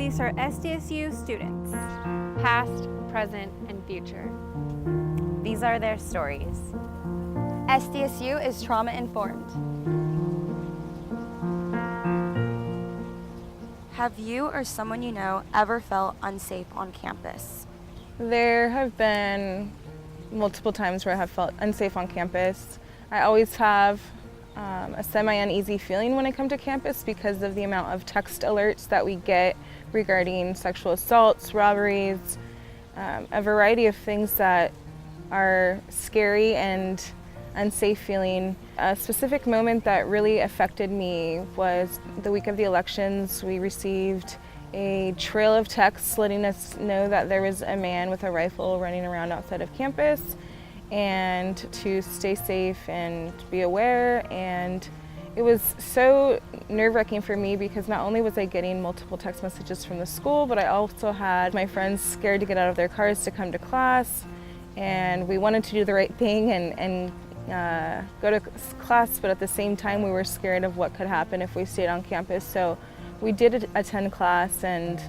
These are SDSU students, past, present, and future. These are their stories. SDSU is trauma-informed. Have you or someone you know ever felt unsafe on campus? There have been multiple times where I have felt unsafe on campus. I always have a semi-uneasy feeling when I come to campus because of the amount of text alerts that we get regarding sexual assaults, robberies, a variety of things that are scary and unsafe feeling. A specific moment that really affected me was the week of the elections. We received a trail of texts letting us know that there was a man with a rifle running around outside of campus, and to stay safe and be aware. And it was so nerve-wracking for me because not only was I getting multiple text messages from the school, but I also had my friends scared to get out of their cars to come to class, and we wanted to do the right thing and go to class, but at the same time we were scared of what could happen if we stayed on campus. So we did attend class, and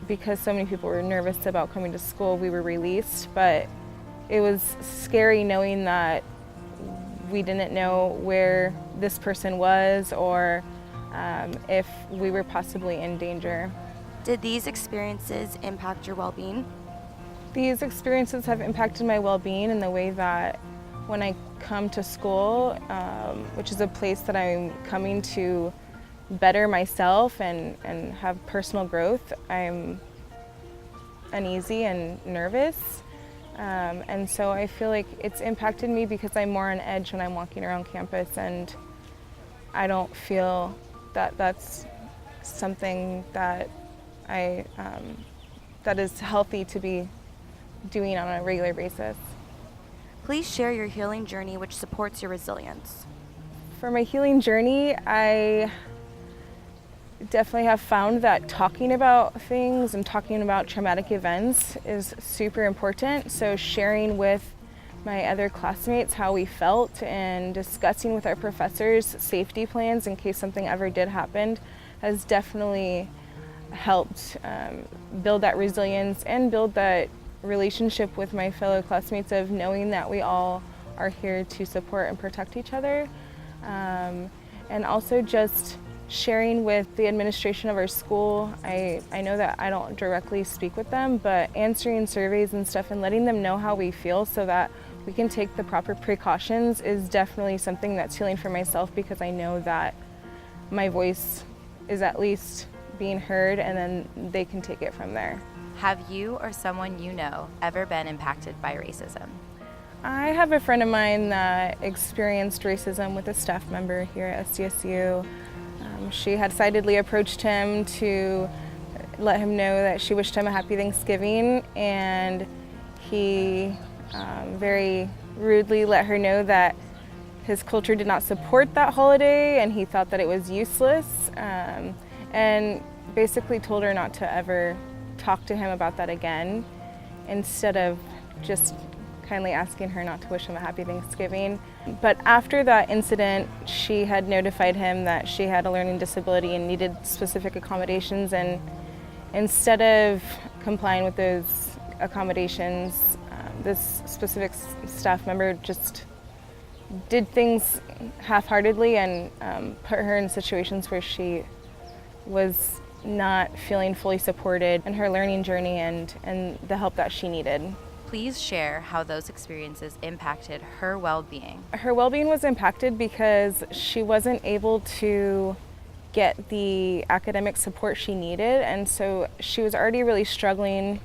because so many people were nervous about coming to school, we were released. But it was scary knowing that we didn't know where this person was or if we were possibly in danger. Did these experiences impact your well-being? These experiences have impacted my well-being in the way that when I come to school, which is a place that I'm coming to better myself and have personal growth, I'm uneasy and nervous. And so I feel like it's impacted me because I'm more on edge when I'm walking around campus, and I don't feel that that's something that that is healthy to be doing on a regular basis. Please share your healing journey which supports your resilience. For my healing journey, I definitely have found that talking about things and talking about traumatic events is super important. So sharing with my other classmates how we felt and discussing with our professors safety plans in case something ever did happen has definitely helped build that resilience and build that relationship with my fellow classmates of knowing that we all are here to support and protect each other. And also just sharing with the administration of our school. I know that I don't directly speak with them, but answering surveys and stuff and letting them know how we feel so that we can take the proper precautions is definitely something that's healing for myself, because I know that my voice is at least being heard, and then they can take it from there. Have you or someone you know ever been impacted by racism? I have a friend of mine that experienced racism with a staff member here at SDSU. She had excitedly approached him to let him know that she wished him a happy Thanksgiving, and he very rudely let her know that his culture did not support that holiday and he thought that it was useless, and basically told her not to ever talk to him about that again, instead of just kindly asking her not to wish him a happy Thanksgiving. But after that incident, she had notified him that she had a learning disability and needed specific accommodations, and instead of complying with those accommodations, this specific staff member just did things half-heartedly and put her in situations where she was not feeling fully supported in her learning journey and the help that she needed. Please share how those experiences impacted her well-being. Her well-being was impacted because she wasn't able to get the academic support she needed, and so she was already really struggling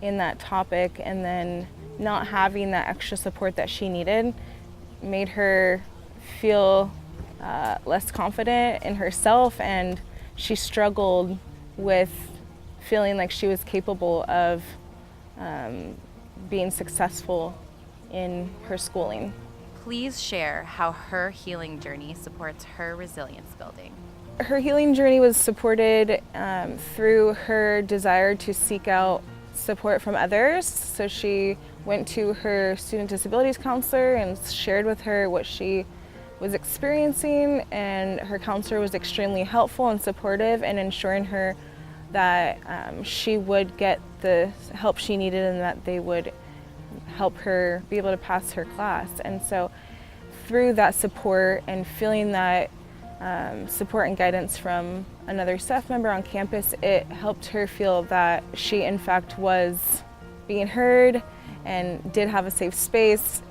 in that topic, and then not having that extra support that she needed made her feel less confident in herself, and she struggled with feeling like she was capable of being successful in her schooling. Please share how her healing journey supports her resilience building. Her healing journey was supported through her desire to seek out support from others. So she went to her student disabilities counselor and shared with her what she was experiencing, and her counselor was extremely helpful and supportive in ensuring her that she would get the help she needed and that they would help her be able to pass her class. And so through that support and feeling that support and guidance from another staff member on campus, it helped her feel that she in fact was being heard and did have a safe space.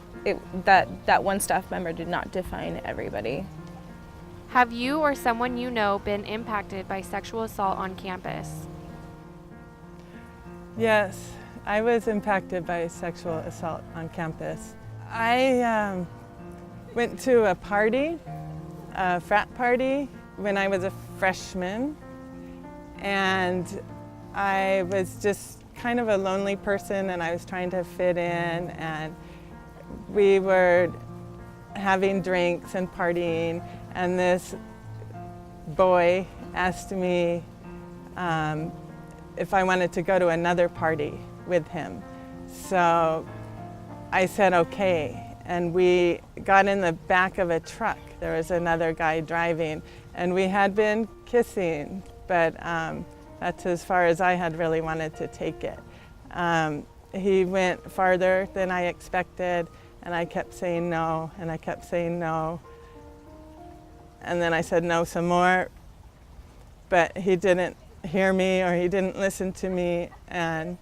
That one staff member did not define everybody. Have you or someone you know been impacted by sexual assault on campus? Yes, I was impacted by sexual assault on campus. I went to a party, a frat party, when I was a freshman, and I was just kind of a lonely person, and I was trying to fit in, and we were having drinks and partying, and this boy asked me if I wanted to go to another party with him. So I said okay, and we got in the back of a truck. There was another guy driving, and we had been kissing, but that's as far as I had really wanted to take it. He went farther than I expected, and I kept saying no, and I kept saying no. And then I said no some more, but he didn't hear me, or he didn't listen to me, and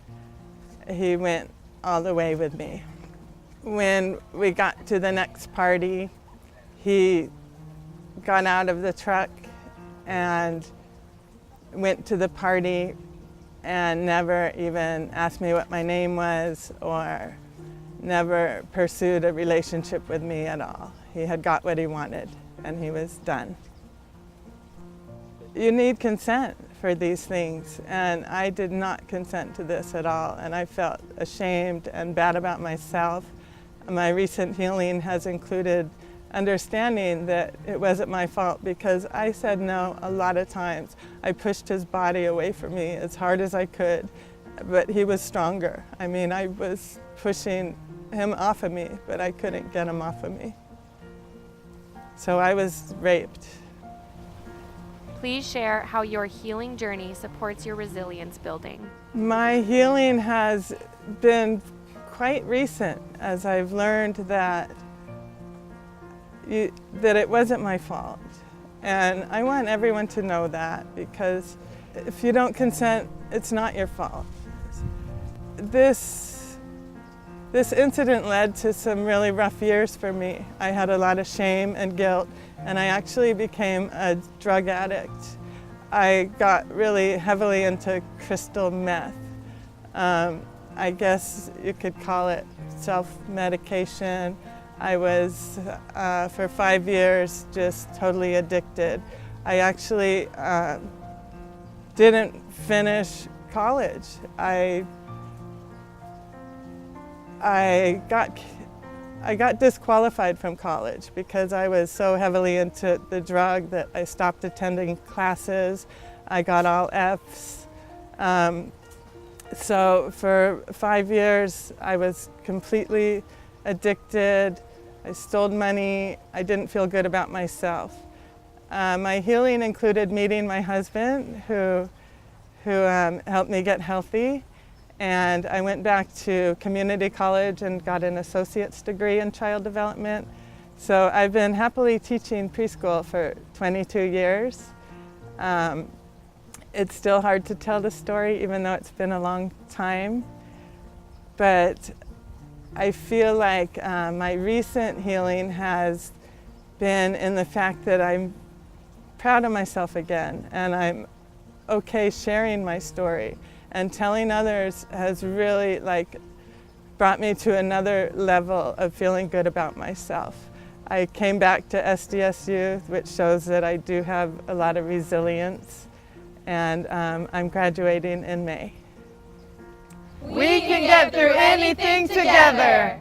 he went all the way with me. When we got to the next party, he got out of the truck and went to the party and never even asked me what my name was, or never pursued a relationship with me at all. He had got what he wanted, and he was done. You need consent for these things, and I did not consent to this at all, and I felt ashamed and bad about myself. My recent healing has included understanding that it wasn't my fault, because I said no a lot of times. I pushed his body away from me as hard as I could, but he was stronger. I mean, I was pushing him off of me, but I couldn't get him off of me. So I was raped. Please share how your healing journey supports your resilience building. My healing has been quite recent, as I've learned that it wasn't my fault. And I want everyone to know that, because if you don't consent, it's not your fault. This incident led to some really rough years for me. I had a lot of shame and guilt, and I actually became a drug addict. I got really heavily into crystal meth. I guess you could call it self-medication. I was, for 5 years, just totally addicted. I actually didn't finish college. I got disqualified from college because I was so heavily into the drug that I stopped attending classes. I got all Fs. So for 5 years, I was completely addicted. I stole money. I didn't feel good about myself. My healing included meeting my husband, who helped me get healthy. And I went back to community college and got an associate's degree in child development. So I've been happily teaching preschool for 22 years. It's still hard to tell the story, even though it's been a long time. But I feel like my recent healing has been in the fact that I'm proud of myself again, and I'm okay sharing my story. And telling others has really brought me to another level of feeling good about myself. I came back to SDSU, which shows that I do have a lot of resilience, and I'm graduating in May. We can get through anything together.